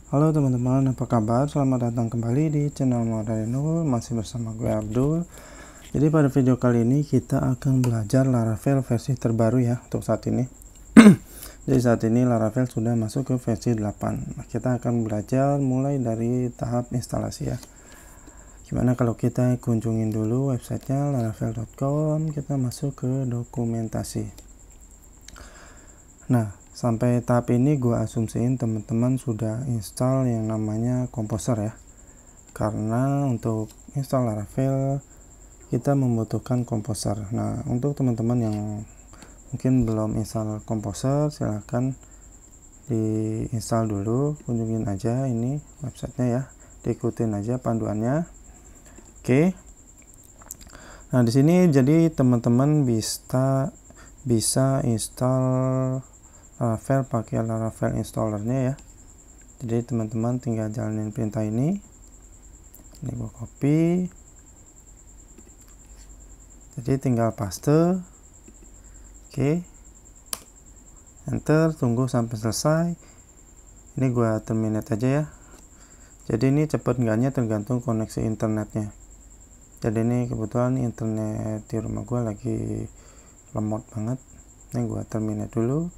Halo teman-teman, apa kabar? Selamat datang kembali di channel Modernul. Masih bersama gue Abdul. Jadi pada video kali ini kita akan belajar Laravel versi terbaru ya untuk saat ini. Jadi saat ini Laravel sudah masuk ke versi 8. Nah, kita akan belajar mulai dari tahap instalasi ya. Gimana kalau kita kunjungin dulu websitenya laravel.com, kita masuk ke dokumentasi. Nah, sampai tahap ini gue asumsiin teman-teman sudah install yang namanya Composer ya, karena untuk install Laravel kita membutuhkan Composer. Nah, untuk teman-teman yang mungkin belum install Composer, silahkan diinstal dulu, kunjungin aja ini websitenya ya, diikutin aja panduannya. Oke, nah di sini jadi teman-teman bisa install Laravel pakai Laravel installernya ya. Jadi teman-teman tinggal jalanin perintah ini gue copy, jadi tinggal paste. Oke, enter, tunggu sampai selesai. Ini gue terminate aja ya. Jadi ini cepet enggaknya tergantung koneksi internetnya. Jadi ini kebetulan internet di rumah gue lagi lemot banget. Ini gue terminate dulu.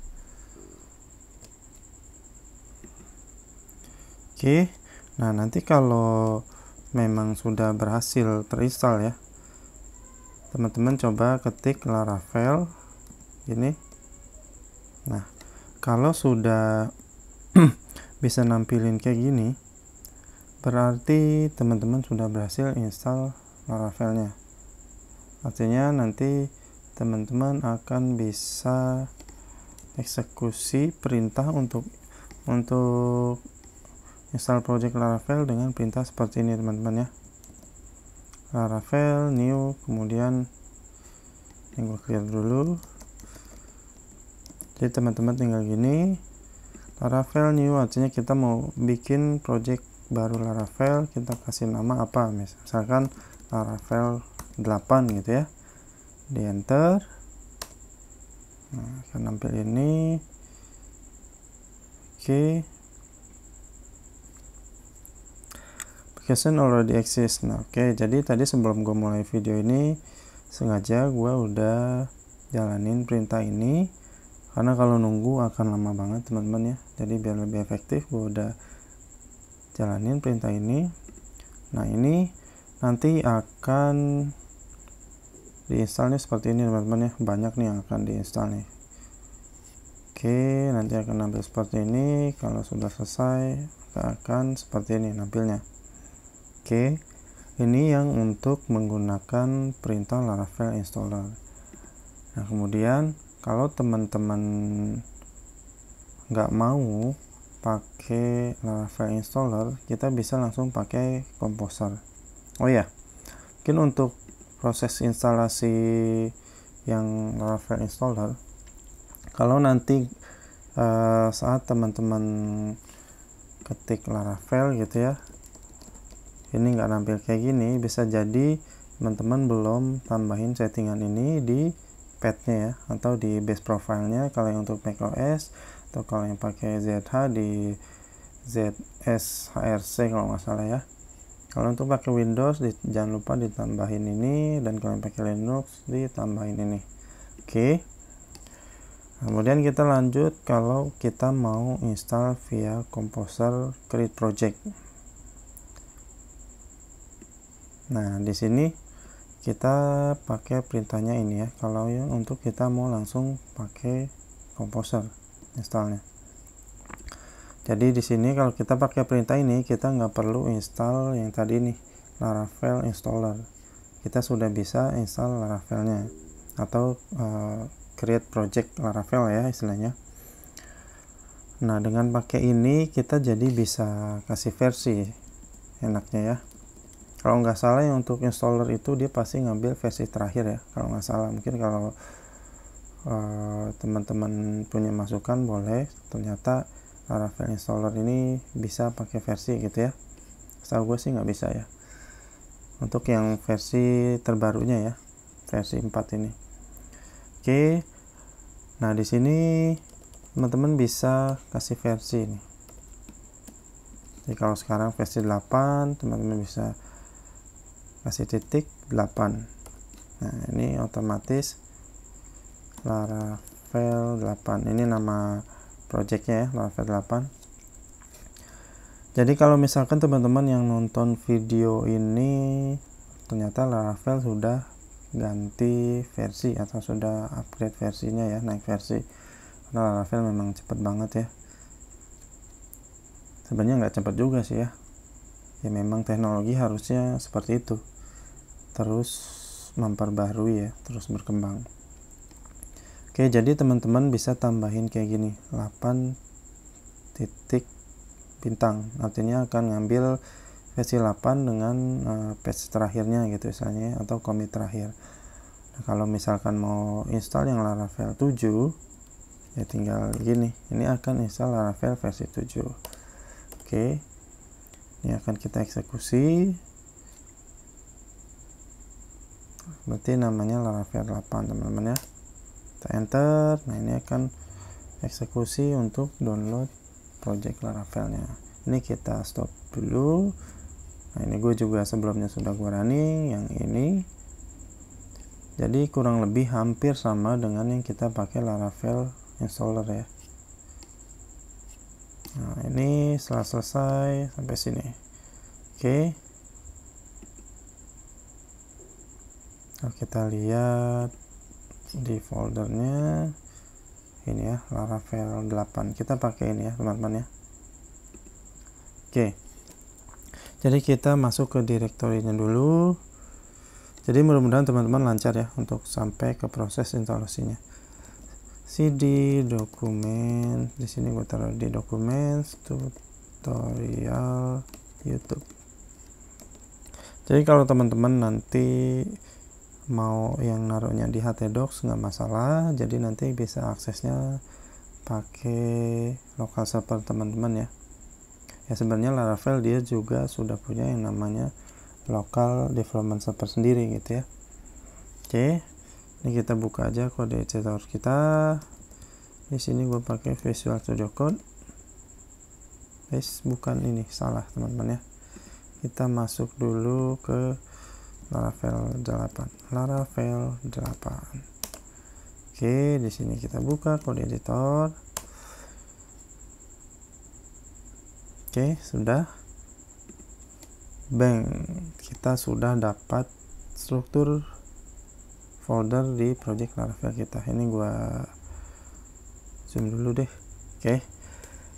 Oke, nah nanti kalau memang sudah berhasil terinstall ya, teman-teman coba ketik Laravel gini. Nah, kalau sudah bisa nampilin kayak gini, berarti teman-teman sudah berhasil install Laravelnya. Artinya nanti teman-teman akan bisa eksekusi perintah untuk install project Laravel dengan perintah seperti ini teman-teman ya. Laravel new, kemudian ini gue clear dulu. Jadi teman-teman tinggal gini, Laravel new, artinya kita mau bikin project baru Laravel, kita kasih nama apa, misalkan Laravel 8 gitu ya. Di enter, nah akan nampil ini. Oke, application already exist. Nah oke, jadi tadi sebelum gue mulai video ini sengaja gue udah jalanin perintah ini, karena kalau nunggu akan lama banget teman-teman ya. Jadi biar lebih efektif gue udah jalanin perintah ini. Nah ini nanti akan diinstalnya seperti ini teman-teman ya, banyak nih yang akan diinstal nih. Oke, nanti akan nampil seperti ini. Kalau sudah selesai akan seperti ini nampilnya. Oke, ini yang untuk menggunakan perintah Laravel installer. Nah kemudian kalau teman-teman nggak mau pakai Laravel installer, kita bisa langsung pakai Composer. Oh ya, mungkin untuk proses instalasi yang Laravel installer, kalau nanti saat teman-teman ketik Laravel gitu ya, ini nggak nampil kayak gini, bisa jadi teman-teman belum tambahin settingan ini di path-nya ya, atau di base profile-nya kalau yang untuk macOS, atau kalau yang pakai ZH di ZSHRC kalau nggak salah ya. Kalau untuk pakai Windows jangan lupa ditambahin ini, dan kalau yang pakai Linux ditambahin ini. Oke, kemudian kita lanjut kalau kita mau install via Composer create project. Nah di sini kita pakai perintahnya ini ya, kalau yang untuk kita mau langsung pakai Composer installnya. Jadi di sini kalau kita pakai perintah ini, kita nggak perlu install yang tadi nih Laravel installer, kita sudah bisa install Laravelnya atau create project Laravel ya istilahnya. Nah dengan pakai ini kita jadi bisa kasih versi enaknya ya. Kalau nggak salah yang untuk installer itu dia pasti ngambil versi terakhir ya, kalau nggak salah. Mungkin kalau teman-teman punya masukan boleh, ternyata Laravel installer ini bisa pakai versi gitu ya. Setahu gue sih nggak bisa ya untuk yang versi terbarunya ya, versi 4 ini. Oke, nah di sini teman-teman bisa kasih versi nih. Jadi kalau sekarang versi 8, teman-teman bisa kasih titik 8. Nah, ini otomatis Laravel 8. Ini nama projectnya ya, Laravel 8. Jadi kalau misalkan teman-teman yang nonton video ini ternyata Laravel sudah ganti versi atau sudah upgrade versinya ya, naik versi, karena Laravel memang cepet banget ya. Sebenarnya nggak cepet juga sih ya, memang teknologi harusnya seperti itu, terus memperbarui ya, terus berkembang. Oke, jadi teman-teman bisa tambahin kayak gini, 8 titik bintang, artinya akan ngambil versi 8 dengan patch terakhirnya gitu misalnya, atau commit terakhir. Nah, kalau misalkan mau install yang Laravel 7 ya tinggal gini, ini akan install Laravel versi 7. Oke, ini akan kita eksekusi, berarti namanya Laravel 8 teman-teman ya. Kita enter. Nah, ini akan eksekusi untuk download project Laravelnya. Ini kita stop dulu. Nah, ini gue juga sebelumnya sudah gue running yang ini, jadi kurang lebih hampir sama dengan yang kita pakai Laravel installer ya. Nah, ini setelah selesai sampai sini. Oke, nah, kita lihat di foldernya ini ya, Laravel 8. Kita pakai ini ya teman-teman ya. Oke, jadi kita masuk ke direktorinya dulu. Jadi mudah-mudahan teman-teman lancar ya untuk sampai ke proses instalasinya. cd dokumen, di sini gue taruh di dokumen tutorial YouTube. Jadi kalau teman-teman nanti mau yang naruhnya di htdocs nggak masalah, jadi nanti bisa aksesnya pakai local server teman-teman ya. Ya sebenarnya Laravel dia juga sudah punya yang namanya local development server sendiri gitu ya. Oke, ini kita buka aja kode editor kita. Di sini gue pakai Visual Studio Code. Bukan ini, salah teman-teman ya. Kita masuk dulu ke Laravel 8. Laravel 8. Oke, di sini kita buka kode editor. Oke, sudah. Bang, kita sudah dapat struktur folder di project Laravel kita. Ini gua zoom dulu deh. Oke,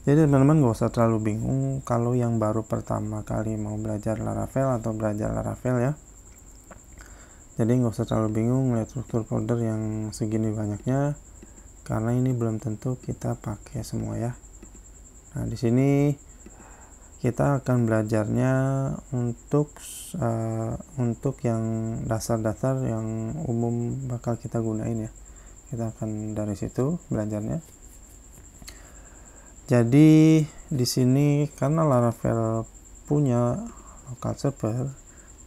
jadi teman-teman gak usah terlalu bingung kalau yang baru pertama kali mau belajar Laravel atau belajar Laravel ya. Jadi nggak usah terlalu bingung melihat struktur folder yang segini banyaknya, karena ini belum tentu kita pakai semua ya. Nah, di sini kita akan belajarnya untuk yang dasar-dasar yang umum bakal kita gunain ya. Kita akan dari situ belajarnya. Jadi di sini karena Laravel punya local server,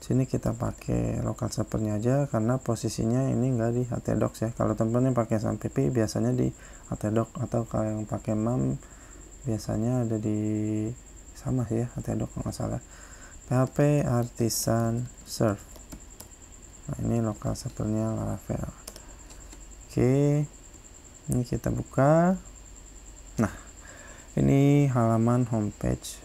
sini kita pakai local servernya aja karena posisinya ini enggak di htdocs ya. Kalau teman-teman yang pakai SAMPP biasanya di htdocs, atau kalau yang pakai MAM biasanya ada di sama sih ya, htdocs nggak salah, PHP Artisan Serve. Nah, ini local servernya Laravel. Oke, ini kita buka. Nah, ini halaman homepage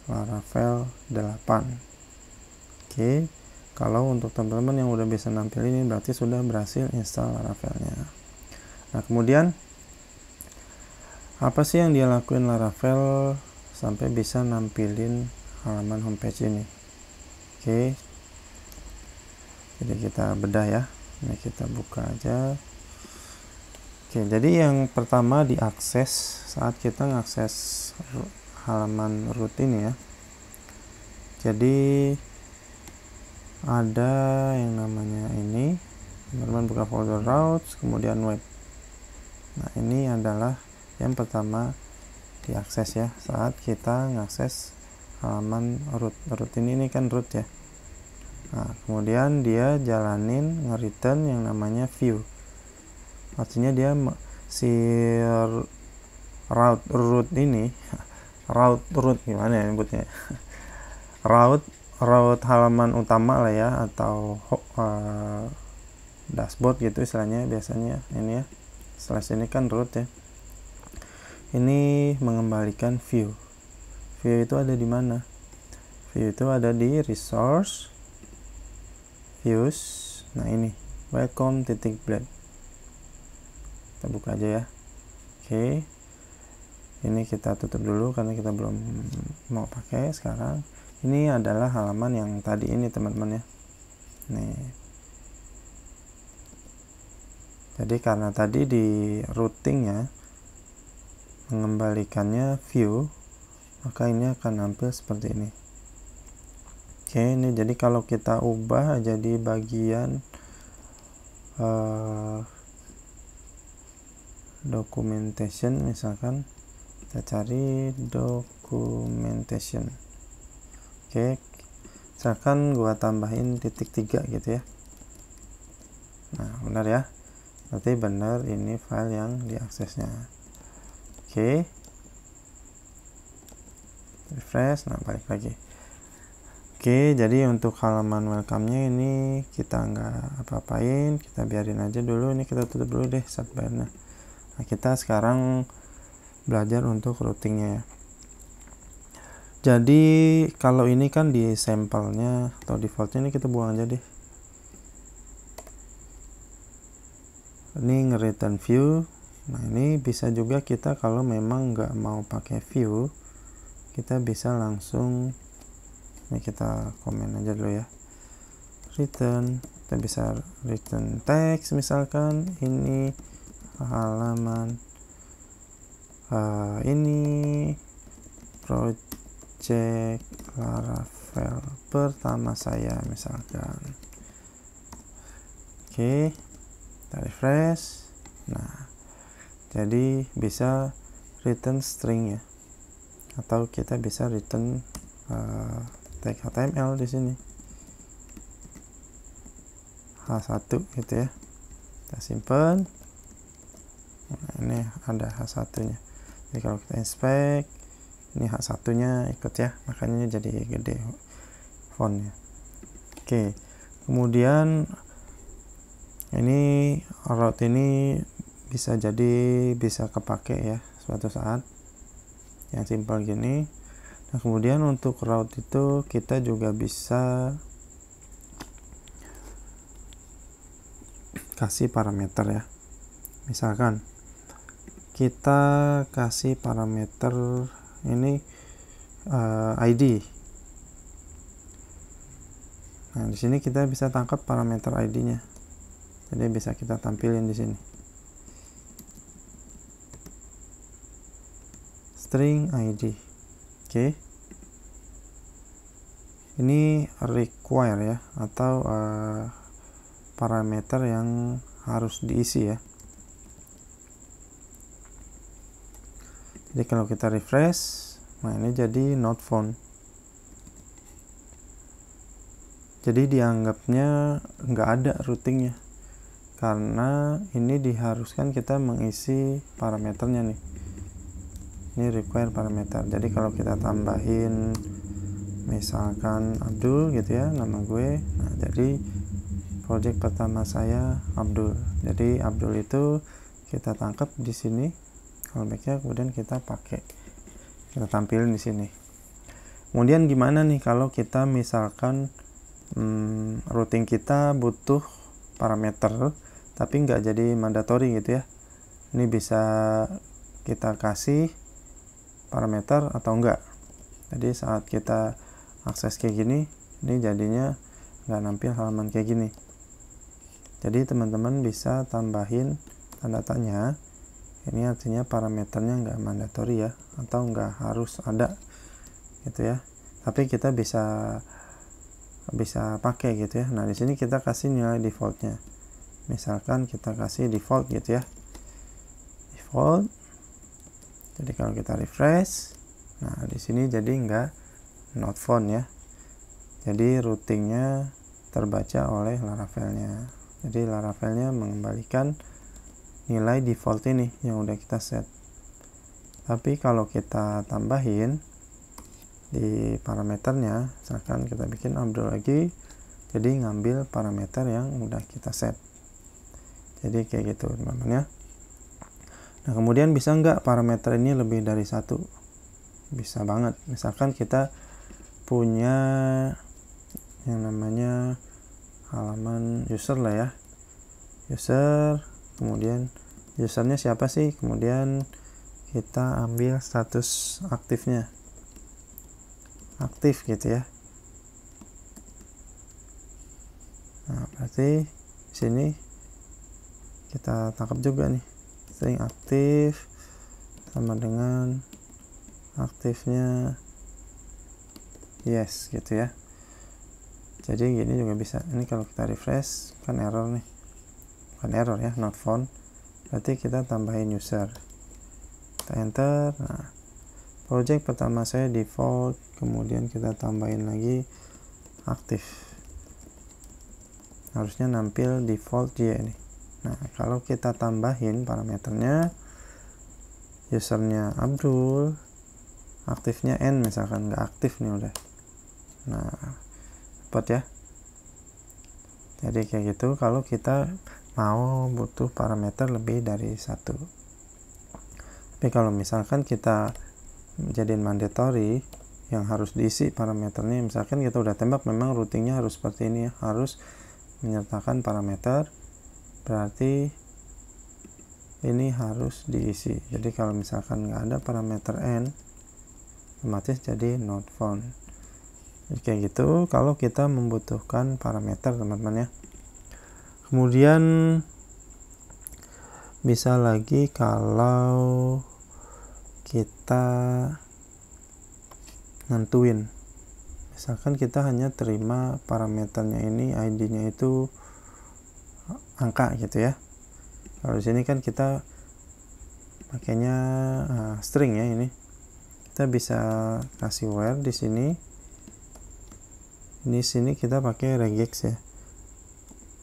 Laravel 8. Oke, kalau untuk teman-teman yang udah bisa nampil ini berarti sudah berhasil install Laravelnya. Nah, kemudian apa sih yang dia lakuin Laravel sampai bisa nampilin halaman homepage ini? Oke, jadi kita bedah ya. Ini kita buka aja. Oke, jadi yang pertama diakses saat kita ngakses halaman root ini ya. Jadi ada yang namanya ini, teman-teman buka folder routes, kemudian web. Nah, ini adalah yang pertama diakses ya saat kita ngakses halaman root. Root ini kan root ya. Nah, kemudian dia jalanin nge-return yang namanya view. Artinya dia si root ini root gimana ya nyebutnya, root halaman utama lah ya, atau dashboard gitu istilahnya biasanya ini ya. Slash ini kan root ya. Ini mengembalikan view itu ada di mana? View itu ada di resource, views. Nah ini welcome.blade, kita buka aja ya. Oke, ini kita tutup dulu karena kita belum mau pakai sekarang. Ini adalah halaman yang tadi ini teman-teman ya. Nih, jadi karena tadi di routingnya mengembalikannya view, maka ini akan nampil seperti ini. Oke, ini jadi kalau kita ubah jadi bagian documentation, misalkan kita cari documentation. Oke, misalkan gua tambahin titik 3 gitu ya. Nah benar ya, berarti benar ini file yang diaksesnya. Oke, refresh. Nah balik lagi. Oke, jadi untuk halaman welcome-nya ini kita nggak apa-apain, kita biarin aja dulu. Ini kita tutup dulu deh sidebar-nya. Nah kita sekarang belajar untuk routingnya ya. Jadi kalau ini kan di sampelnya atau defaultnya, ini kita buang aja deh. Ini nge-return view. Nah ini bisa juga kita kalau memang nggak mau pakai view, kita bisa langsung, ini kita komen aja dulu ya, return. Kita bisa return text, misalkan ini halaman ini project Laravel pertama saya misalkan. Oke, kita refresh. Nah jadi bisa return string ya, atau kita bisa return tag HTML di sini H1 gitu ya. Kita simpan. Nah, ini ada H1 nya. Jadi kalau kita inspect, ini H1 nya ikut ya, makanya jadi gede fontnya. Oke, kemudian ini route ini bisa kepake ya suatu saat yang simpel gini. Nah kemudian untuk route itu kita juga bisa kasih parameter ya. Misalkan kita kasih parameter ini ID. Nah di sini kita bisa tangkap parameter ID-nya. Jadi bisa kita tampilin di sini. String ID. Oke. Ini require ya, atau parameter yang harus diisi ya. Jadi kalau kita refresh, nah ini jadi not found. Jadi dianggapnya nggak ada routingnya, karena ini diharuskan kita mengisi parameternya nih. Ini require parameter. Jadi kalau kita tambahin misalkan Abdul gitu ya, nama gue. Nah jadi project pertama saya Abdul. Jadi Abdul itu kita tangkap di sini callbacknya, kemudian kita pakai, kita tampilin di sini. Kemudian gimana nih kalau kita misalkan routing kita butuh parameter tapi nggak jadi mandatory gitu ya. Ini bisa kita kasih parameter atau enggak. Jadi saat kita akses kayak gini, ini jadinya nggak nampil halaman kayak gini. Jadi teman-teman bisa tambahin tanda tanya. Ini artinya parameternya nggak mandatory ya, atau nggak harus ada gitu ya. Tapi kita bisa pakai gitu ya. Nah di sini kita kasih nilai defaultnya. Misalkan kita kasih default gitu ya, default. Jadi kalau kita refresh, nah di sini jadi nggak not found ya. Jadi routingnya terbaca oleh Laravelnya. Jadi Laravelnya mengembalikan nilai default ini yang udah kita set. Tapi kalau kita tambahin di parameternya, misalkan kita bikin Abdul lagi, jadi ngambil parameter yang udah kita set. Jadi kayak gitu teman-teman ya. Nah kemudian bisa nggak parameter ini lebih dari satu? Bisa banget. Misalkan kita punya yang namanya halaman user lah ya, user, kemudian usernya siapa sih, kemudian kita ambil status aktifnya, aktif gitu ya. Nah berarti sini kita tangkap juga nih, string aktif sama dengan aktifnya yes gitu ya. Jadi gini juga bisa. Ini kalau kita refresh kan error nih, bukan error ya, not found. Berarti kita tambahin user, kita enter. Nah project pertama saya default, kemudian kita tambahin lagi aktif, harusnya nampil default Y nih. Nah kalau kita tambahin parameternya, usernya Abdul, aktifnya N misalkan, nggak aktif nih udah. Nah dapat ya. Jadi kayak gitu kalau kita mau butuh parameter lebih dari satu. Tapi kalau misalkan kita jadiin mandatory yang harus diisi parameternya, misalkan kita udah tembak memang routingnya harus seperti ini ya, harus menyertakan parameter, berarti ini harus diisi. Jadi kalau misalkan nggak ada parameter N, otomatis jadi not found. Jadi kayak gitu kalau kita membutuhkan parameter teman-teman ya. Kemudian bisa lagi kalau kita nentuin, misalkan kita hanya terima parameternya ini, ID-nya itu angka gitu ya. Kalau di sini kan kita pakainya string ya, ini kita bisa kasih where di sini. Di sini kita pakai regex ya,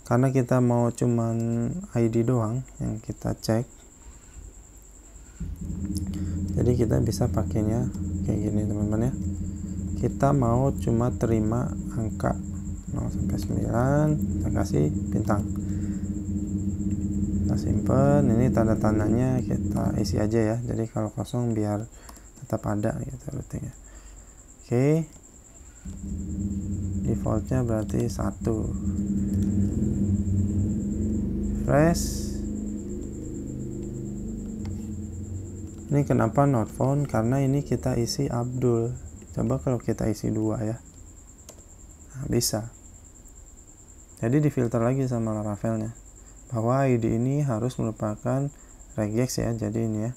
karena kita mau cuman ID doang yang kita cek, jadi kita bisa pakainya kayak gini teman-teman ya. Kita mau cuma terima angka 0 sampai 9, kita kasih bintang, kita simpen. Ini tanda-tandanya kita isi aja ya, jadi kalau kosong biar tetap ada gitu routingnya. Oke, defaultnya berarti 1. Refresh. Ini kenapa not found? Karena ini kita isi Abdul. Coba kalau kita isi 2 ya. Nah, bisa. Jadi difilter lagi sama Laravelnya bahwa ID ini harus merupakan regex ya. Jadi ini ya,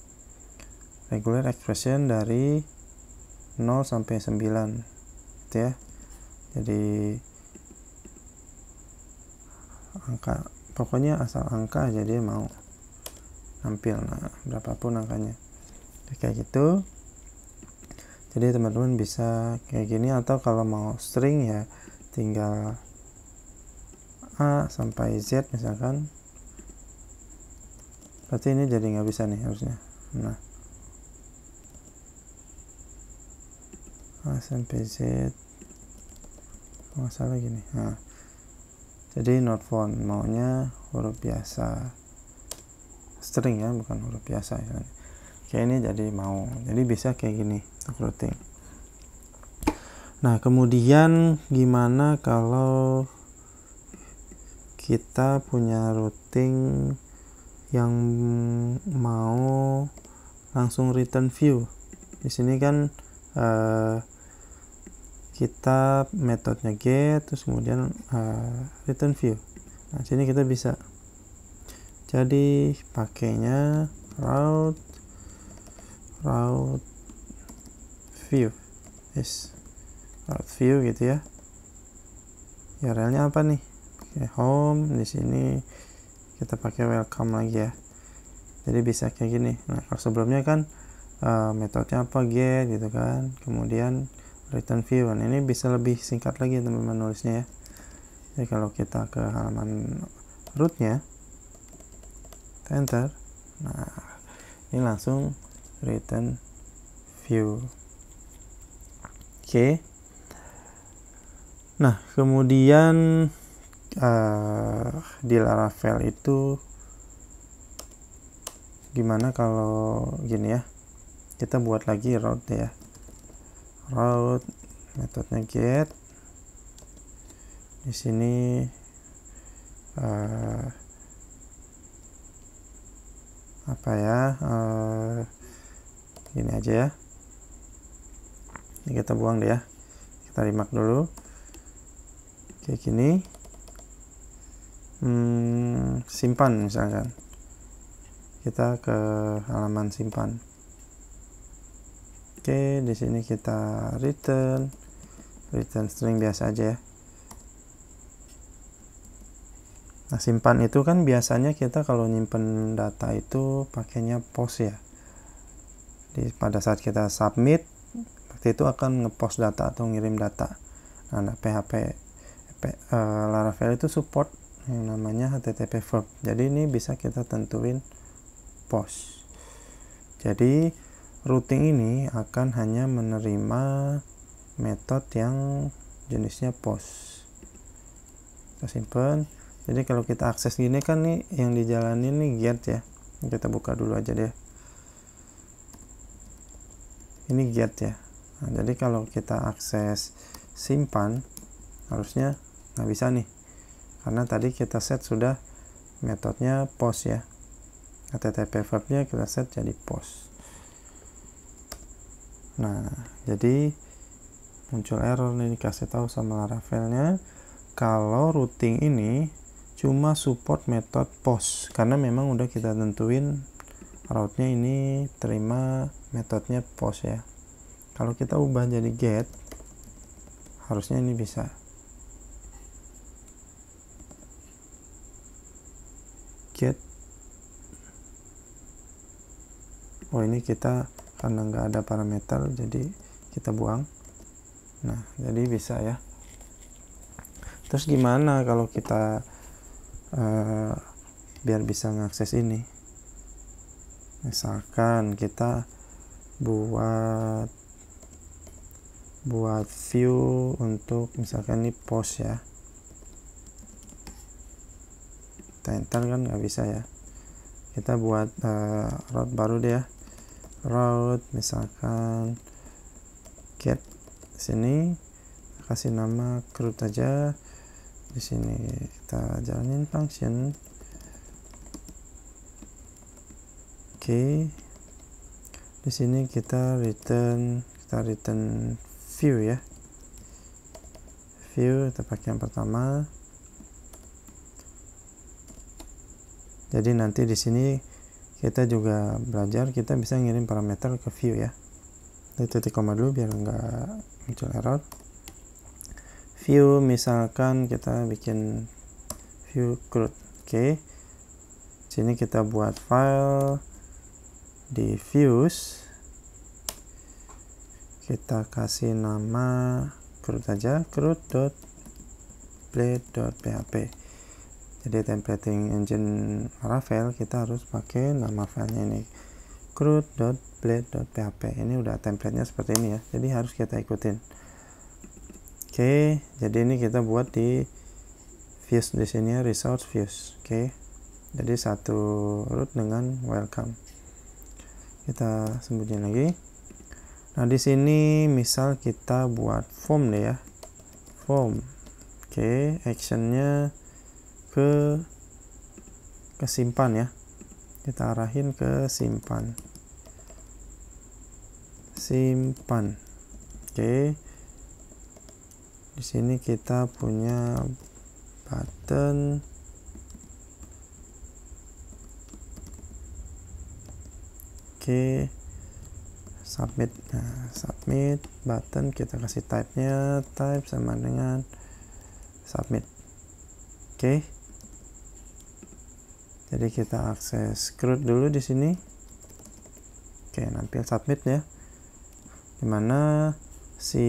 regular expression dari 0 sampai 9 gitu ya. Jadi angka, pokoknya asal angka aja dia mau nampil. Nah berapapun angkanya kayak gitu. Jadi teman-teman bisa kayak gini, atau kalau mau string ya tinggal A sampai Z misalkan. Berarti ini jadi nggak bisa nih harusnya. Nah A sampai Z masalah gini. Nah jadi not found, maunya huruf biasa string ya, bukan huruf biasa ya. Kayak ini jadi mau, jadi bisa kayak gini untuk routing. Nah kemudian gimana kalau kita punya routing yang mau langsung return view? Di sini kan kita metodenya get, terus kemudian return view. Nah sini kita bisa jadi pakainya route view, yes, route view gitu ya. URL-nya apa nih? Oke, home. Di sini kita pakai welcome lagi ya. Jadi bisa kayak gini. Nah kalau sebelumnya kan metodenya apa, get gitu kan, kemudian return view. Nah ini bisa lebih singkat lagi teman-teman nulisnya ya. Jadi kalau kita ke halaman rootnya, enter, nah ini langsung return view. Oke. Nah, kemudian di Laravel itu gimana kalau gini ya, kita buat lagi route ya, route metodenya get. Di sini apa ya, gini aja ya, ini kita buang deh ya, kita remark dulu kayak gini. Simpan, misalkan kita ke halaman simpan. Oke, di sini kita return string biasa aja ya. Nah, simpan itu kan biasanya kita kalau nyimpen data itu pakainya post ya. Pada saat kita submit, waktu itu akan ngepost data atau ngirim data. Nah, Laravel itu support yang namanya HTTP verb. Jadi ini bisa kita tentuin post. Jadi routing ini akan hanya menerima metode yang jenisnya post. Kita simpan. Jadi kalau kita akses gini kan nih yang dijalanin nih get ya. Kita buka dulu aja deh. Ini get ya. Nah, jadi kalau kita akses simpan harusnya nggak bisa nih, karena tadi kita set sudah metodenya post ya. HTTP verbnya kita set jadi post. Nah, jadi muncul error nih, dikasih tahu sama Laravelnya kalau routing ini cuma support metode post, karena memang udah kita tentuin route-nya ini terima metodenya post ya. Kalau kita ubah jadi get, harusnya ini bisa. Get. Oh, ini kita karena nggak ada parameter jadi kita buang. Nah, jadi bisa ya. Terus gimana kalau kita biar bisa mengakses ini? Misalkan kita buat view untuk misalkan ini post ya. Kita enter kan nggak bisa ya. Kita buat route baru deh ya. Route misalkan get. Sini kasih nama CRUD aja. Di sini kita jalanin function. Oke. Di sini kita return view ya. View kita pakai yang pertama. Jadi nanti di sini kita juga belajar kita bisa ngirim parameter ke view ya. Ini titik koma dulu biar nggak muncul error. View misalkan kita bikin view CRUD. Oke. Sini kita buat file di views. Kita kasih nama CRUD aja, crud.blade.php. Jadi templating engine Laravel kita harus pakai nama filenya ini crud.blade.php. Ini udah templatenya seperti ini ya, jadi harus kita ikutin. Oke, jadi ini kita buat di views di sini ya, resource views. Oke, jadi satu root dengan welcome. Kita sembunyiin lagi. Nah, di sini misal kita buat form deh ya, form. Oke, actionnya ke simpan ya, kita arahin ke simpan. Oke, di sini kita punya button. Oke, submit. Nah, submit button kita kasih type-nya, type sama dengan submit. Oke. Jadi kita akses CRUD dulu di sini. Oke, nampil submit ya. Dimana si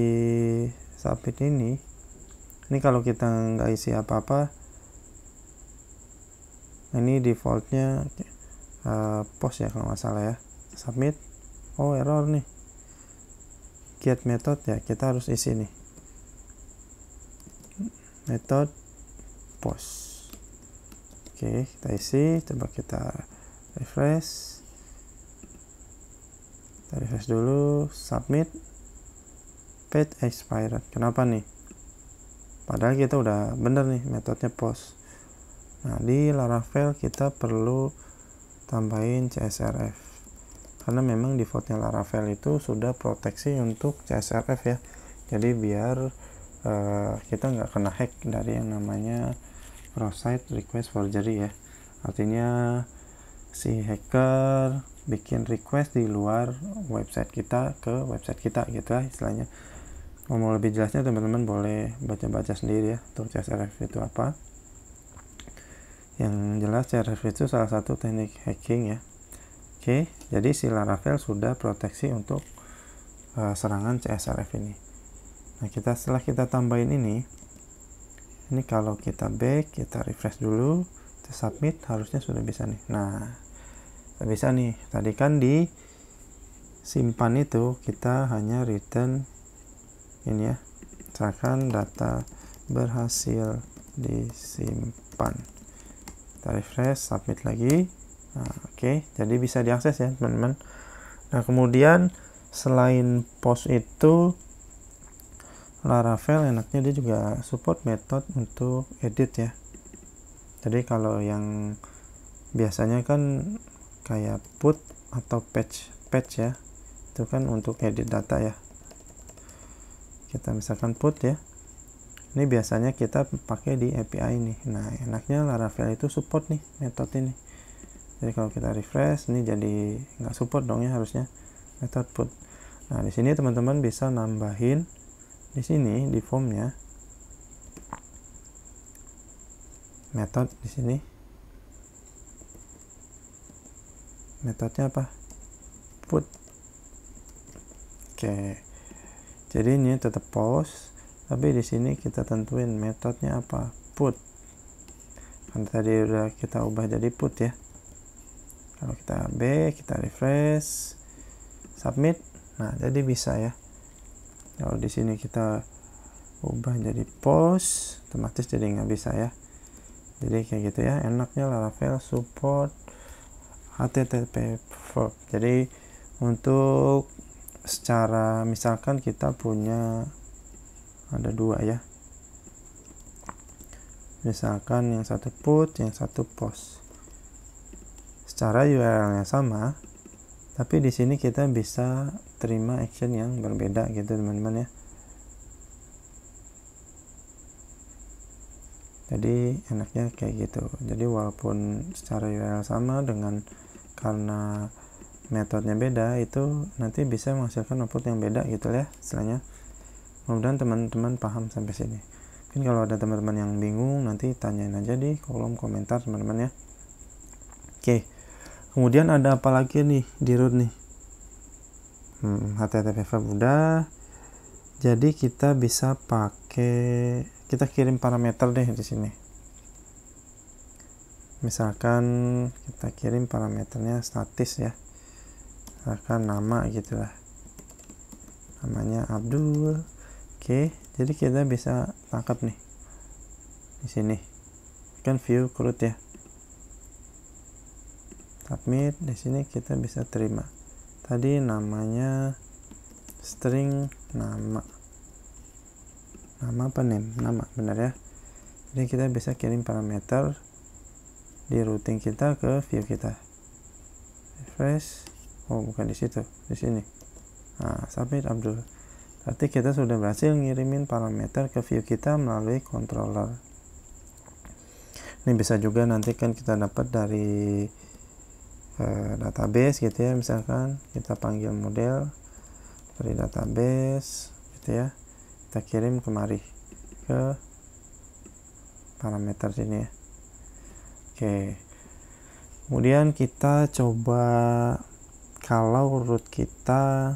submit ini kalau kita nggak isi apa-apa, ini defaultnya post ya kalau nggak salah ya. Submit. oh error nih, get method ya, kita harus isi nih method post. Oke, kita isi, coba kita refresh dulu, submit, page expired. Kenapa nih? Padahal kita udah bener nih metodenya post. Nah, di Laravel kita perlu tambahin CSRF karena memang defaultnya Laravel itu sudah proteksi untuk CSRF ya, jadi biar kita nggak kena hack dari yang namanya cross-site request forgery ya. Artinya si hacker bikin request di luar website kita ke website kita gitu lah istilahnya. Mau lebih jelasnya teman-teman boleh baca-baca sendiri ya untuk CSRF itu apa. Yang jelas CSRF itu salah satu teknik hacking ya. Oke, jadi si Laravel sudah proteksi untuk serangan CSRF ini. Nah, setelah kita tambahin ini kalau kita back, kita refresh dulu, kita submit, harusnya sudah bisa nih. Nah, sudah bisa nih. Tadi kan di simpan itu kita hanya return ini ya, misalkan data berhasil disimpan. Kita refresh, submit lagi. Nah, oke, jadi bisa diakses ya teman-teman. Nah, kemudian selain post itu, Laravel enaknya dia juga support method untuk edit ya. Jadi kalau yang biasanya kan kayak put atau patch ya, itu kan untuk edit data ya. Kita misalkan put ya, ini biasanya kita pakai di API nih. Nah, enaknya Laravel itu support nih metode ini. Jadi kalau kita refresh, ini jadi nggak support dong ya harusnya method put. Nah, di sini teman-teman bisa nambahin di sini di formnya method. Di sini metodenya apa? Put. Oke, jadi ini tetap post, tapi di sini kita tentuin metodenya apa? Put. Kan tadi udah kita ubah jadi put ya. Kalau kita back, kita refresh, submit, nah jadi bisa ya. Kalau di sini kita ubah jadi post, otomatis jadi nggak bisa ya. Jadi kayak gitu ya. Enaknya Laravel support HTTP verb. Jadi untuk secara misalkan kita punya ada dua ya. Misalkan yang satu put, yang satu post. Secara URL-nya sama, tapi di sini kita bisa terima action yang berbeda gitu teman-teman ya. Jadi enaknya kayak gitu. Jadi walaupun secara URL sama, karena metodenya beda, itu nanti bisa menghasilkan output yang beda gitu ya istilahnya. Mudah-mudahan teman-teman paham sampai sini. Mungkin kalau ada teman-teman yang bingung, nanti tanyain aja di kolom komentar teman-teman ya. Oke, kemudian ada apa lagi nih di root nih? HTTP verb udah. Jadi kita bisa pakai, kita kirim parameter deh di sini. Misalkan kita kirim parameternya statis ya. Misalkan nama gitulah. Namanya Abdul. Oke, jadi kita bisa tangkap nih di sini. Kan view root ya. Submit, di sini kita bisa terima. Tadi namanya string nama. Nama apa name? Nama, benar ya. Jadi kita bisa kirim parameter di routing kita ke view kita. Refresh. Oh, bukan di situ, di sini. Nah, submit Abdul. Berarti kita sudah berhasil ngirimin parameter ke view kita melalui controller. Ini bisa juga nanti kan kita dapat dari database gitu ya. Misalkan kita panggil model dari database gitu ya, kita kirim kemari ke parameter sini ya. Oke, kemudian kita coba kalau root kita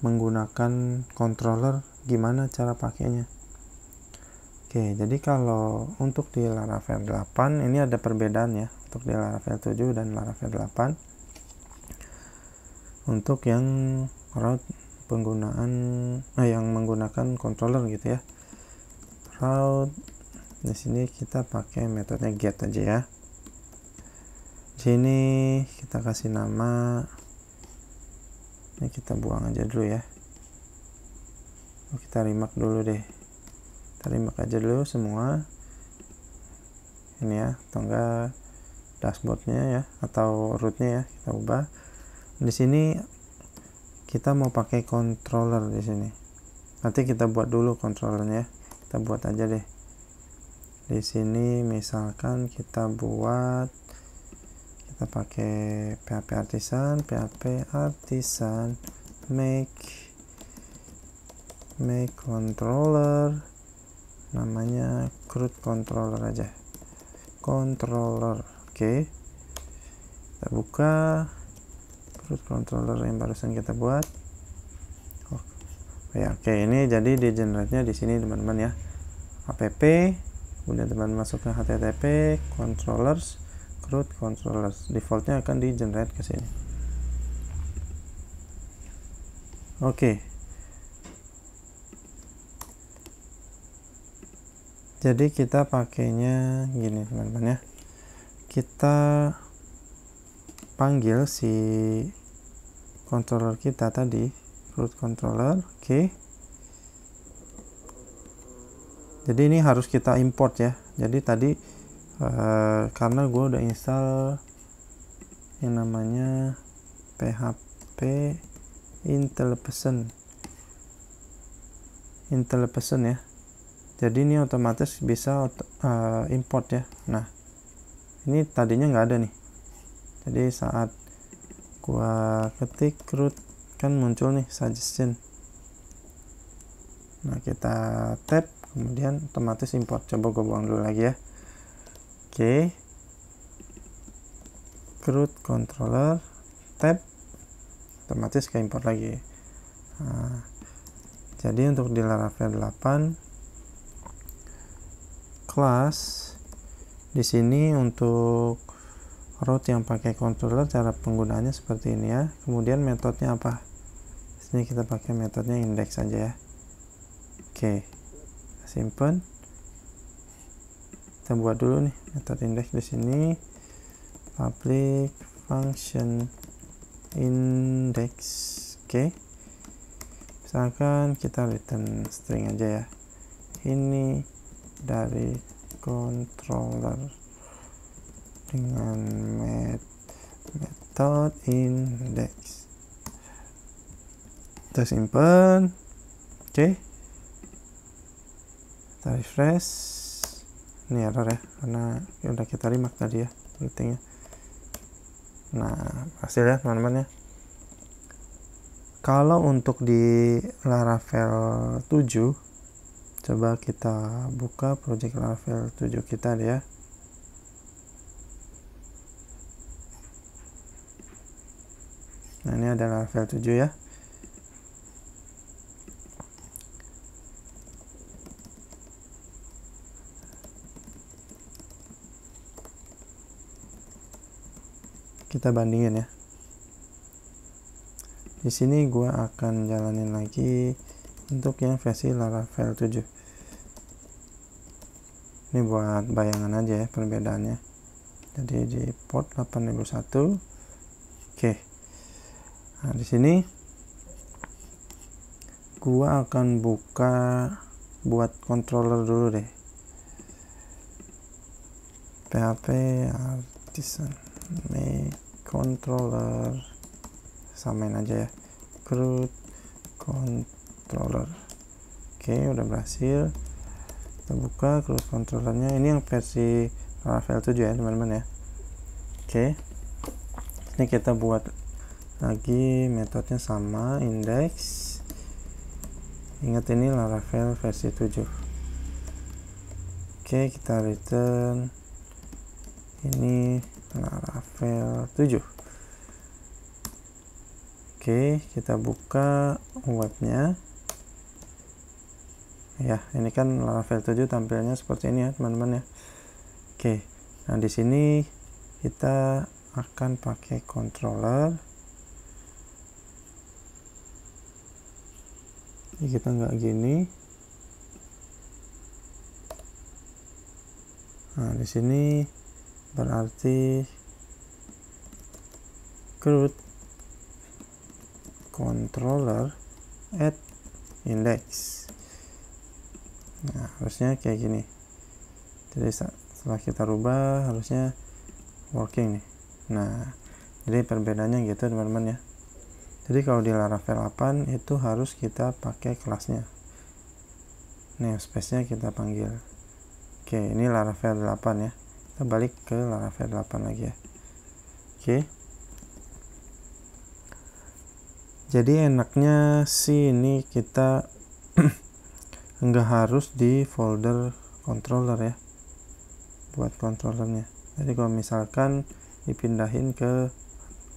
menggunakan controller, gimana cara pakainya. Oke, jadi kalau untuk di Laravel 8 ini ada perbedaan ya, untuk di Laravel 7 dan Laravel 8. untuk yang route penggunaan yang menggunakan controller gitu ya. Route di sini kita pakai metodenya get aja ya. Sini kita kasih nama, ini kita buang aja dulu ya. Kita remark dulu deh, kita remark aja dulu semua ini ya, atau enggak dashboardnya ya, atau rootnya ya, kita ubah. Di sini kita mau pakai controller di sini, nanti kita buat dulu controllernya, kita buat aja deh. Di sini misalkan kita pakai PHP artisan make controller, namanya CRUD controller aja, controller. Oke, kita buka CRUD controller yang barusan kita buat. Oke, ini jadi di generate-nya di sini teman-teman ya, app, kemudian teman masuk ke http controllers CRUD controllers, defaultnya akan di generate ke sini. Oke, jadi kita pakainya gini teman-teman ya, kita panggil si controller kita tadi, CRUD controller. Oke, jadi ini harus kita import ya. Jadi tadi karena gue udah install yang namanya PHP IntelliPerson ya, jadi ini otomatis bisa import ya. Nah, ini tadinya nggak ada nih, jadi saat gua ketik CRUD kan muncul nih suggestion. Nah, kita tap, kemudian otomatis import. Coba gua buang dulu lagi ya. Oke, CRUD controller, tab, otomatis ke import lagi. Nah, jadi untuk di Laravel 8 kelas di sini untuk route yang pakai controller, cara penggunaannya seperti ini ya. Kemudian metodenya apa? Di sini kita pakai metodenya index saja ya. Oke, simpen. Kita buat dulu nih metode index di sini, public function index. Oke, misalkan kita return string aja ya, ini dari controller dengan method index. Kita simpan. Oke, kita refresh. Ini error ya, karena udah kita remark tadi ya routingnya. Nah, hasil ya teman-teman ya. Kalau untuk di Laravel 7, coba kita buka project Laravel 7 kita deh ya. Nah, ini ada Laravel 7 ya. Kita bandingin ya. Di sini gua akan jalanin lagi untuk yang versi Laravel 7. Ini buat bayangan aja ya perbedaannya. Jadi di port 8001. Oke. Nah, di sini gua akan buka buat controller dulu deh. PHP artisan make controller, samain aja ya, CRUD controller. Oke, udah berhasil. Kita buka CRUD controllernya. Ini yang versi Laravel 7 ya teman-teman ya. Oke, ini kita buat lagi metodenya sama, index. Ingat ini Laravel versi 7. Oke, kita return ini Laravel 7. Oke, kita buka webnya ya. Ini kan Laravel 7 tampilnya seperti ini ya teman-teman ya. Oke, nah di sini kita akan pakai controller. Jadi kita nggak gini. Nah, di sini berarti CRUD controller add index. Nah, harusnya kayak gini. Jadi setelah kita rubah harusnya working nih. Nah, jadi perbedaannya gitu teman-teman ya. Jadi kalau di Laravel 8 itu harus kita pakai kelasnya. Namespace-nya kita panggil. Oke, ini Laravel 8 ya. Kita balik ke Laravel 8 lagi ya. Oke. Jadi enaknya sih ini kita nggak harus di folder controller ya, buat controllernya. Jadi kalau misalkan dipindahin ke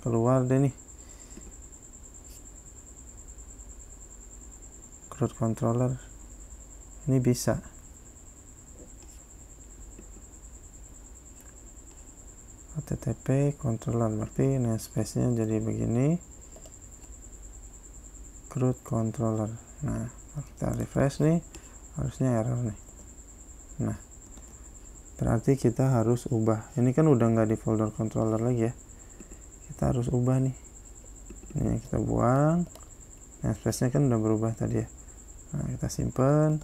keluar deh nih, CRUD controller ini bisa. HTTP controller berarti namespace-nya jadi begini, CRUD controller. Nah, kita refresh nih, harusnya error nih. Nah, berarti kita harus ubah. Ini kan udah nggak di folder controller lagi ya, kita harus ubah nih. Ini kita buang, namespace-nya kan udah berubah tadi ya. Nah, kita simpen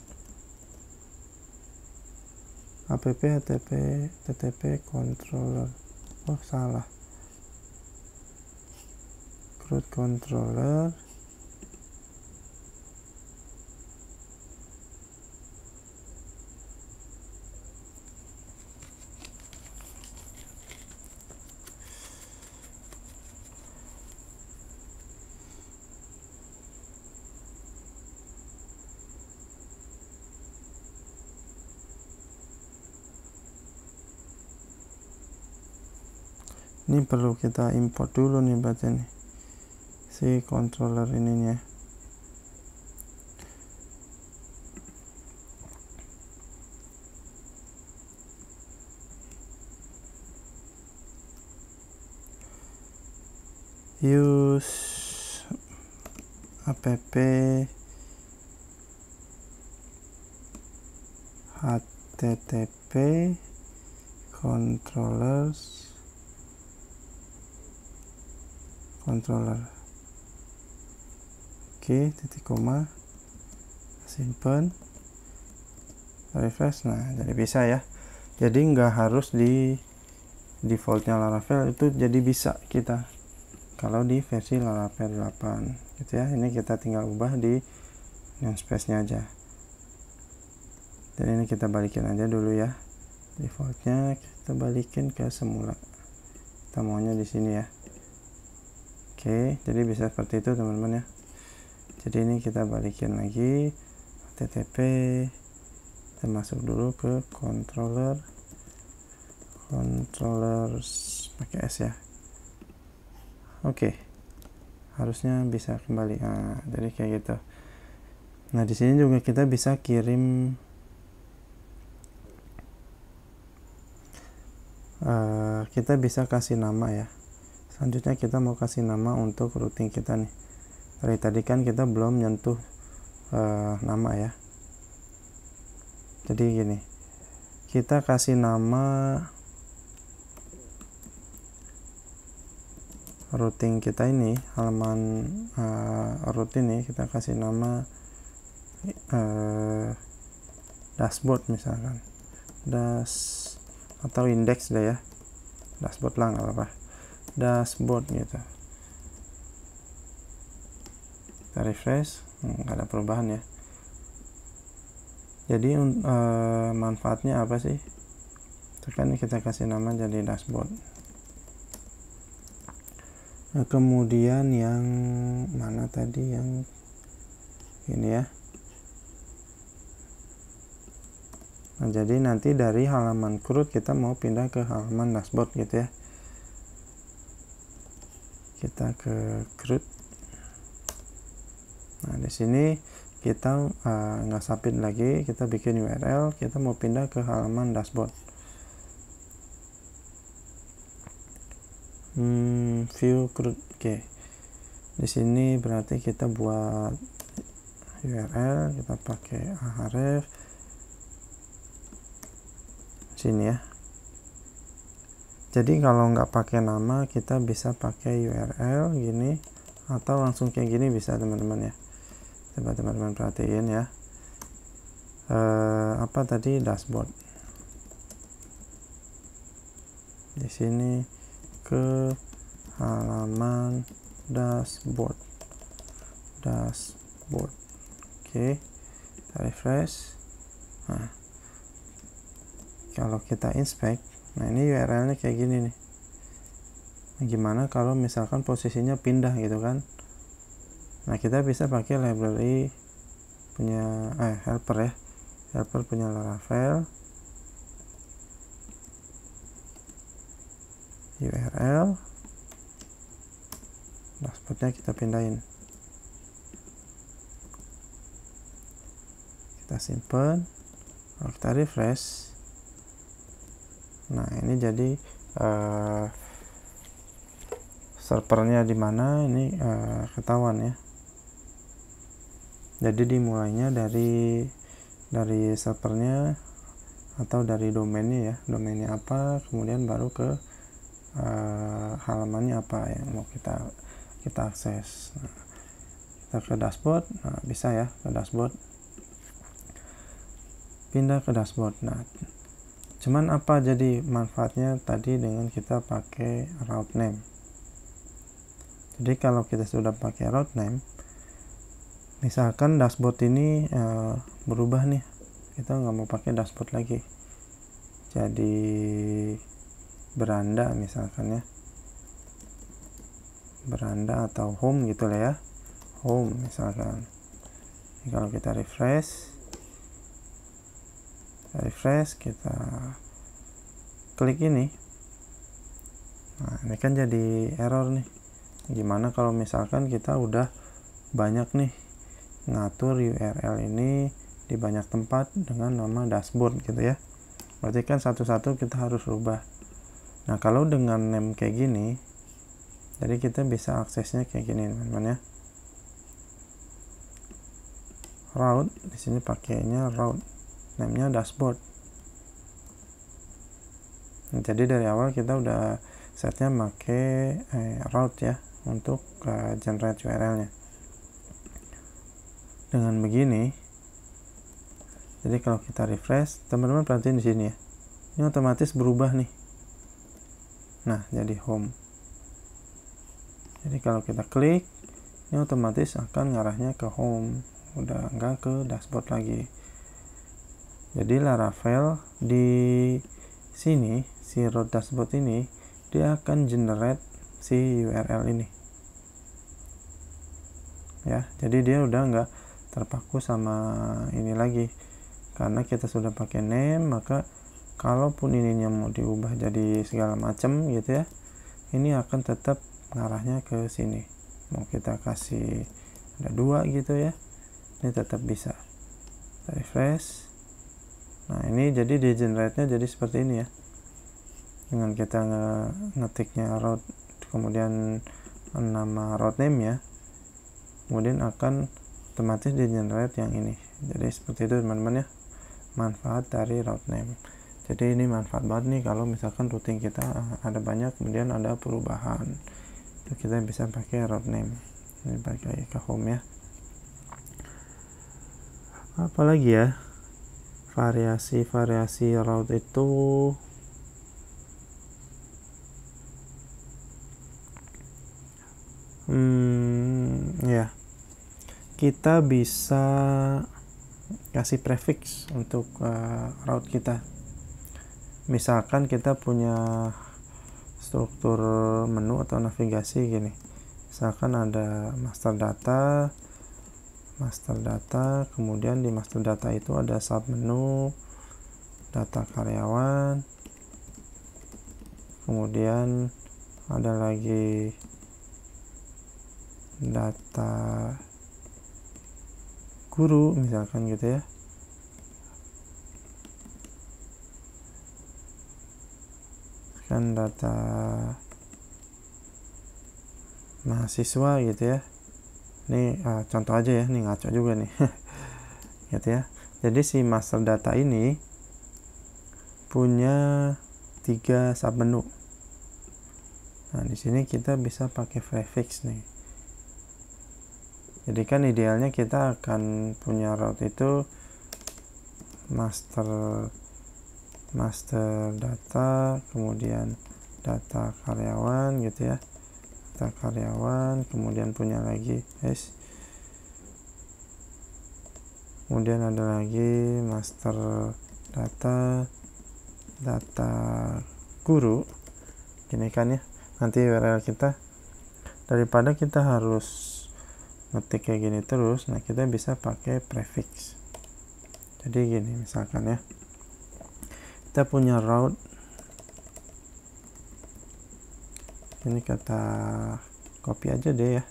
app http controller. Oh, salah, CRUD controller ini perlu kita import dulu nih berarti nih si controller ininya. Use app http controller. Oke, titik koma, simpan, refresh. Nah, jadi bisa ya. Jadi nggak harus di defaultnya Laravel, itu jadi bisa kita kalau di versi Laravel 8 gitu ya. Ini kita tinggal ubah di namespace-nya aja. Dan ini kita balikin aja dulu ya, defaultnya kita balikin ke semula, kita maunya di sini ya. Oke, jadi bisa seperti itu teman-teman ya. Jadi ini kita balikin lagi HTTP, kita masuk dulu ke controllers pakai S ya. Oke, harusnya bisa kembali. Nah, jadi kayak gitu. Nah, di sini juga kita bisa kirim kita bisa kasih nama ya. Selanjutnya kita mau kasih nama untuk routing kita nih. Dari tadi kan kita belum nyentuh nama ya. Jadi gini, kita kasih nama routing kita ini, halaman root ini kita kasih nama dashboard misalkan, atau index deh ya, dashboard lah nggak apa-apa, dashboard gitu. Kita refresh, nggak ada perubahan ya. Jadi manfaatnya apa sih? Tekan kita kasih nama jadi dashboard. Nah, kemudian yang mana tadi, yang ini ya. Nah, jadi nanti dari halaman CRUD kita mau pindah ke halaman dashboard gitu ya. Kita ke CRUD. Nah, di sini kita nggak submit lagi, kita bikin URL, kita mau pindah ke halaman dashboard. View CRUD. Oke. Di sini berarti kita buat URL kita pakai href sini ya. Jadi kalau nggak pakai nama kita bisa pakai URL gini atau langsung kayak gini bisa teman-teman ya. Coba teman-teman perhatiin ya. Apa tadi, dashboard. Di sini ke halaman dashboard. Oke, kita refresh. Nah, kalau kita inspect, nah ini URL-nya kayak gini nih. Nah, gimana kalau misalkan posisinya pindah gitu kan? Nah, kita bisa pakai library punya helper ya. Helper punya Laravel. URL dashboardnya kita pindahin, kita simpan. Kalau kita refresh, nah ini jadi servernya di mana ini ketahuan ya. Jadi dimulainya dari servernya atau dari domainnya ya, domainnya apa, kemudian baru ke halamannya apa yang mau kita akses. Nah, kita ke dashboard, nah bisa ya ke dashboard, pindah ke dashboard. Nah, cuman apa jadi manfaatnya tadi dengan kita pakai route name. Jadi kalau kita sudah pakai route name, misalkan dashboard ini berubah nih, kita nggak mau pakai dashboard lagi, jadi beranda misalkan ya, beranda atau home gitu lah ya, home misalkan. Jadi kalau kita refresh, kita klik ini, nah ini kan jadi error nih. Gimana kalau misalkan kita udah banyak nih ngatur URL ini di banyak tempat dengan nama dashboard gitu ya, berarti kan satu-satu kita harus rubah. Nah, kalau dengan name kayak gini, jadi kita bisa aksesnya kayak gini teman-teman ya. Route, di sini pakainya route, namanya dashboard. Nah, jadi dari awal kita udah setnya pakai route ya untuk generate URL-nya. Dengan begini, jadi kalau kita refresh, teman-teman perhatiin di sini ya, ini otomatis berubah nih. Nah, jadi home. Jadi kalau kita klik, ini otomatis akan ngarahnya ke home, udah enggak ke dashboard lagi. Jadi Laravel di sini, si route dashboard ini, dia akan generate si URL ini. Ya, jadi dia udah enggak terpaku sama ini lagi. Karena kita sudah pakai name, maka kalaupun ininya mau diubah jadi segala macam gitu ya, ini akan tetap ngarahnya ke sini. Mau kita kasih ada 2 gitu ya, ini tetap bisa. Kita refresh. Nah, ini jadi di generate-nya jadi seperti ini ya. Dengan kita ngetiknya route, kemudian nama route name ya, kemudian akan otomatis di generate yang ini. Jadi seperti itu teman-teman ya, manfaat dari route name. Jadi ini manfaat banget nih kalau misalkan routing kita ada banyak kemudian ada perubahan, itu kita bisa pakai route name. Ini balik lagi ke home ya. Apalagi ya variasi route itu, ya kita bisa kasih prefix untuk route kita. Misalkan kita punya struktur menu atau navigasi gini, misalkan ada master data, kemudian di master data itu ada sub menu, data karyawan, kemudian ada lagi data guru misalkan gitu ya. Kan data mahasiswa gitu ya. Ini contoh aja ya, ini ngaco juga nih. Gitu ya. Jadi si master data ini punya 3 submenu. Nah, di sini kita bisa pakai prefix nih. Jadi kan idealnya kita akan punya route itu master data, kemudian data karyawan gitu ya. Data karyawan, kemudian punya lagi kemudian ada lagi master data guru. Gini kan ya. Nanti URL kita, daripada kita harus ngetik kayak gini terus, nah kita bisa pakai prefix. Jadi gini misalkan ya, kita punya route, ini kata copy aja deh ya,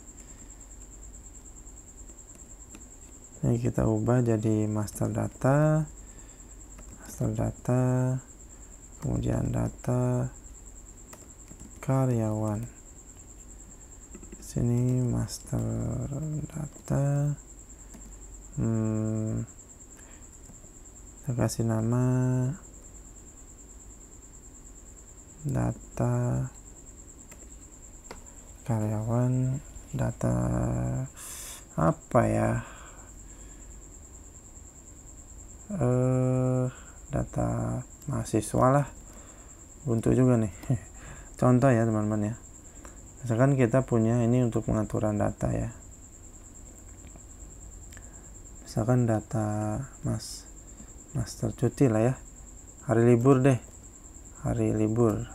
ini kita ubah jadi master data, kemudian data karyawan. Sini master data, kita kasih nama data karyawan, data apa ya, data mahasiswa lah, buntu juga nih. Contoh ya teman-teman ya, misalkan kita punya ini untuk pengaturan data ya, misalkan data master cuti lah ya, hari libur deh, hari libur,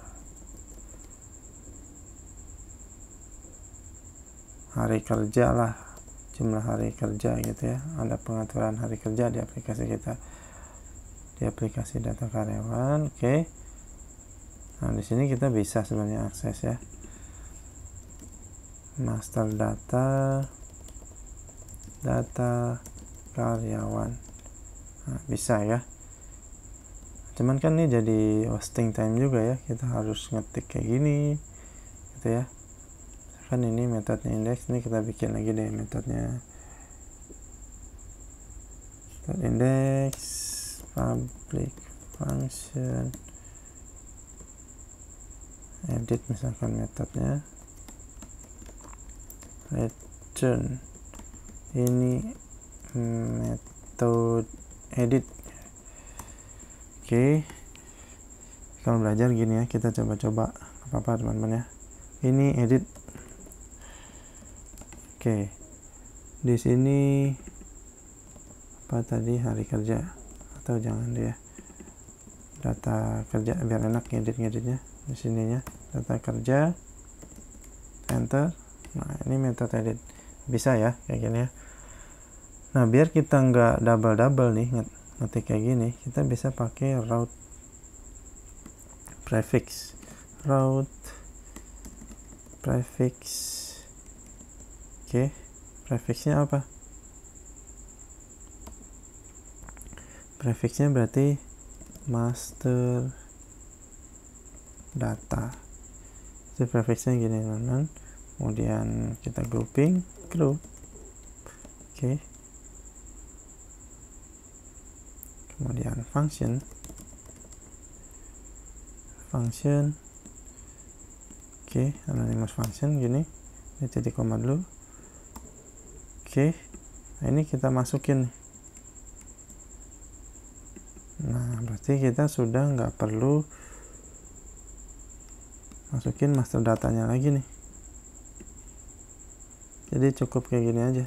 hari kerja lah, jumlah hari kerja gitu ya, ada pengaturan hari kerja di aplikasi kita, di aplikasi data karyawan. Oke. Nah, di sini kita bisa sebenarnya akses ya, master data karyawan. Nah, bisa ya. Cuman kan ini jadi wasting time juga ya, kita harus ngetik kayak gini gitu ya. Kan ini metodenya index, ini kita bikin lagi deh metodenya, metode index public function edit, misalkan metodenya return, ini metode edit. Oke, kalau belajar gini ya, kita coba-coba apa teman-teman ya, ini edit. Oke, di sini apa tadi, hari kerja, atau jangan deh ya, data kerja biar enak ngeditnya. Di sininya data kerja, enter. Nah, ini metode edit, bisa ya kayak gini ya. Nah, biar kita nggak double nih ngetik kayak gini, kita bisa pakai route prefix. Oke, prefixnya apa? Prefixnya berarti master data. Jadi prefixnya gini teman-teman. Kemudian kita grouping, group. Oke. Kemudian function. Oke, anonymous function gini. Ini titik koma dulu. Oke. Nah, ini kita masukin nih. Nah, berarti kita sudah nggak perlu masukin master datanya lagi nih. Jadi cukup kayak gini aja.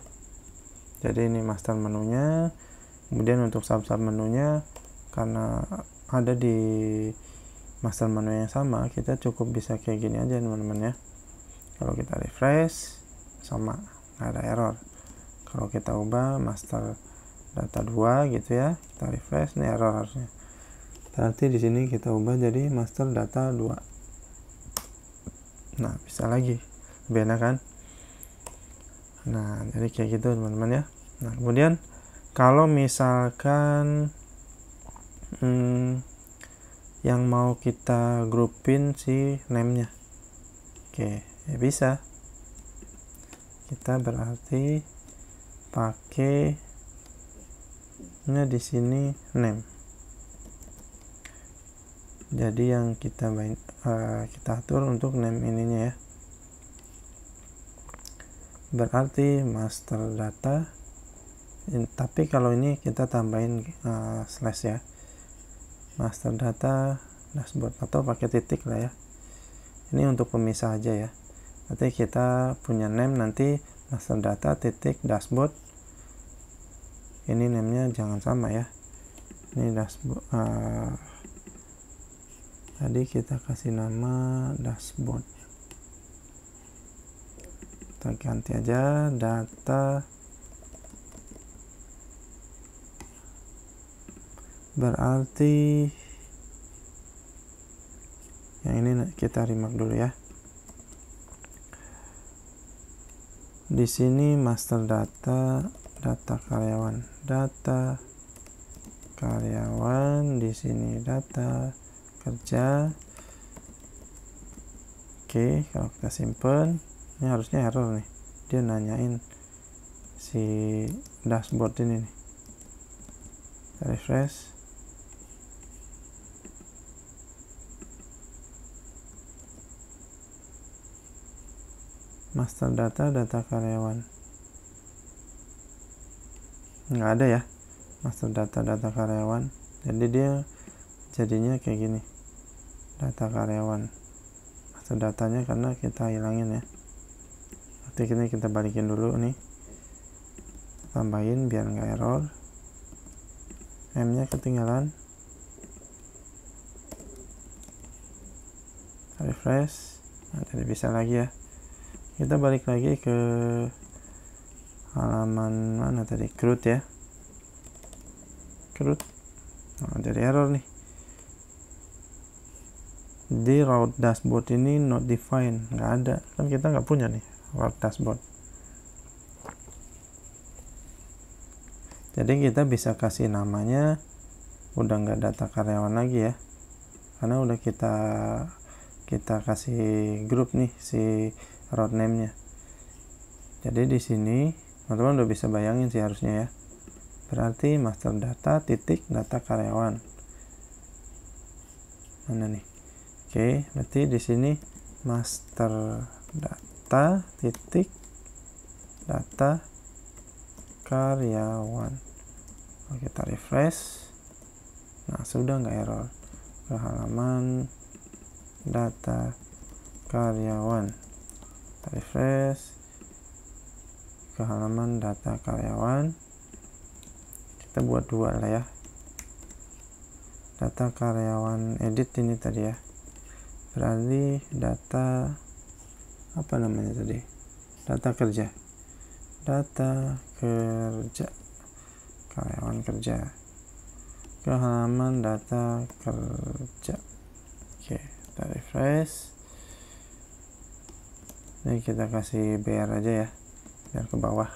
Jadi ini master menunya. Kemudian untuk sub menunya, karena ada di master menu yang sama, kita cukup bisa kayak gini aja teman-teman ya. Kalau kita refresh sama, nggak ada error. Kalau kita ubah master data 2 gitu ya, kita refresh, ini error harusnya. Berarti di sini kita ubah jadi master data 2. Nah, bisa lagi, lebih enak kan? Nah, jadi kayak gitu teman-teman ya. Nah, kemudian kalau misalkan yang mau kita groupin si name-nya, oke, ya bisa kita berarti pakai di sini name. Jadi yang kita atur untuk name ininya ya. Berarti master data, tapi kalau ini kita tambahin slash ya, master data dashboard, atau pakai titik lah ya. Ini untuk pemisah aja ya. Nanti kita punya name, nanti master data titik dashboard. Ini namanya jangan sama ya. Ini dashboard. Tadi kita kasih nama dashboard. Kita ganti aja data. Berarti yang ini kita remark dulu ya. Di sini master data, data karyawan, di sini data kerja. Oke, kalau kita simpen, ini harusnya error nih. Dia nanyain si dashboard ini nih. Kita refresh. Master data, data karyawan. Nggak ada ya master data, data karyawan. Jadi dia jadinya kayak gini. Data karyawan. Master datanya karena kita hilangin ya. Nanti ini kita balikin dulu nih. Tambahin biar nggak error. M-nya ketinggalan. Refresh. Nah, jadi bisa lagi ya. Kita balik lagi ke halaman mana tadi, CRUD ya, CRUD. Nah, jadi error nih di route dashboard ini, not defined, nggak ada kan, kita nggak punya nih route dashboard. Jadi kita bisa kasih namanya udah nggak data karyawan lagi ya, karena udah kita kasih grup nih si route name-nya. Jadi di sini teman-teman udah bisa bayangin sih harusnya ya. Berarti master data titik data karyawan. Mana nih? Oke, berarti di sini master data titik data karyawan. Oke, kita refresh. Nah, sudah nggak error. Ke halaman data karyawan. Refresh ke halaman data karyawan. Kita buat dua lah ya, data karyawan edit ini tadi ya. Berarti data apa namanya tadi, data kerja karyawan kerja, ke halaman data kerja. Oke, kita refresh. Ini kita kasih BR aja ya, biar ke bawah.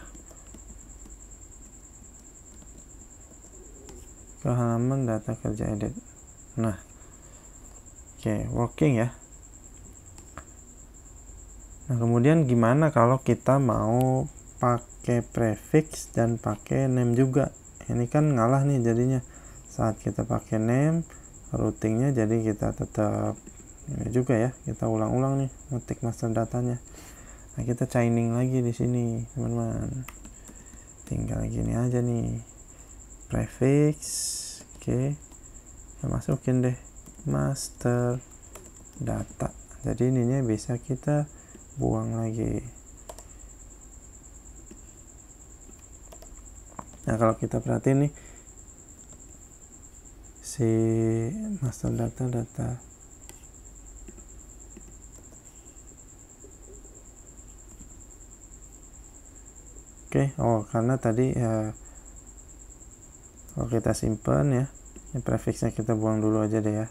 Ke halaman data kerja edit. Nah, oke, working ya. Nah, kemudian gimana kalau kita mau pakai prefix dan pakai name juga? Ini kan ngalah nih jadinya. Saat kita pakai name, routingnya jadi kita tetap ini juga ya, kita ulang-ulang nih ngetik master datanya. Nah, kita chaining lagi di sini teman-teman, tinggal gini aja nih, prefix. Oke, kita masukin deh master data. Jadi ininya bisa kita buang lagi. Nah, kalau kita perhatiin nih si master data karena tadi ya, kalau kita simpan ya, ini prefixnya kita buang dulu aja deh ya,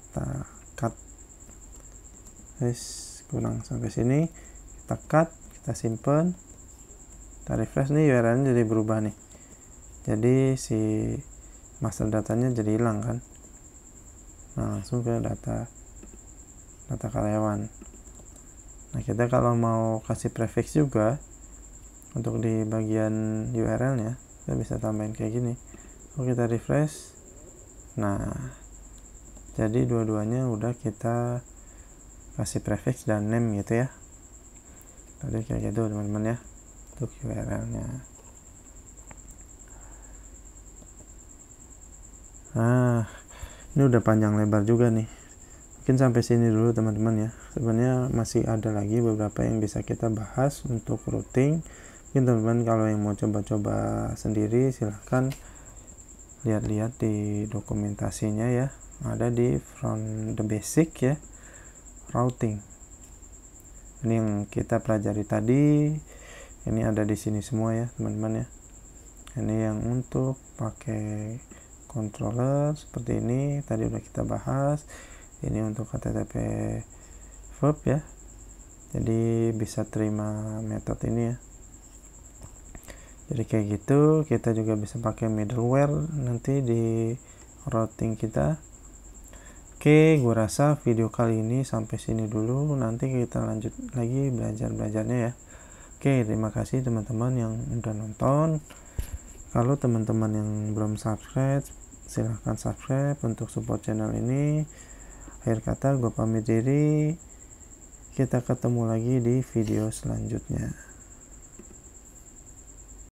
kita cut, kurang sampai sini, kita cut, kita simpan, kita refresh nih, URL-nya jadi berubah nih, jadi si master datanya jadi hilang kan. Nah, langsung ke data karyawan. Nah, kita kalau mau kasih prefix juga untuk di bagian URL nya, kita bisa tambahin kayak gini. Kalau kita refresh, nah jadi dua-duanya udah kita kasih prefix dan name gitu ya. Tadi kayak gitu teman-teman ya, untuk URL nya. Nah, ini udah panjang lebar juga nih, mungkin sampai sini dulu teman-teman ya. Sebenarnya masih ada lagi beberapa yang bisa kita bahas untuk routing. Mungkin teman-teman kalau yang mau coba-coba sendiri silahkan lihat-lihat di dokumentasinya ya, ada di From the Basic ya, routing. Ini yang kita pelajari tadi, ini ada di sini semua ya teman-teman ya. Ini yang untuk pakai controller seperti ini tadi udah kita bahas. Ini untuk HTTP verb ya, jadi bisa terima metode ini ya. Jadi kayak gitu, kita juga bisa pakai middleware nanti di routing kita. Oke, gue rasa video kali ini sampai sini dulu, nanti kita lanjut lagi belajarnya ya. Oke, terima kasih teman-teman yang udah nonton. Kalau teman-teman yang belum subscribe, silahkan subscribe untuk support channel ini. Akhir kata gue pamit diri, kita ketemu lagi di video selanjutnya.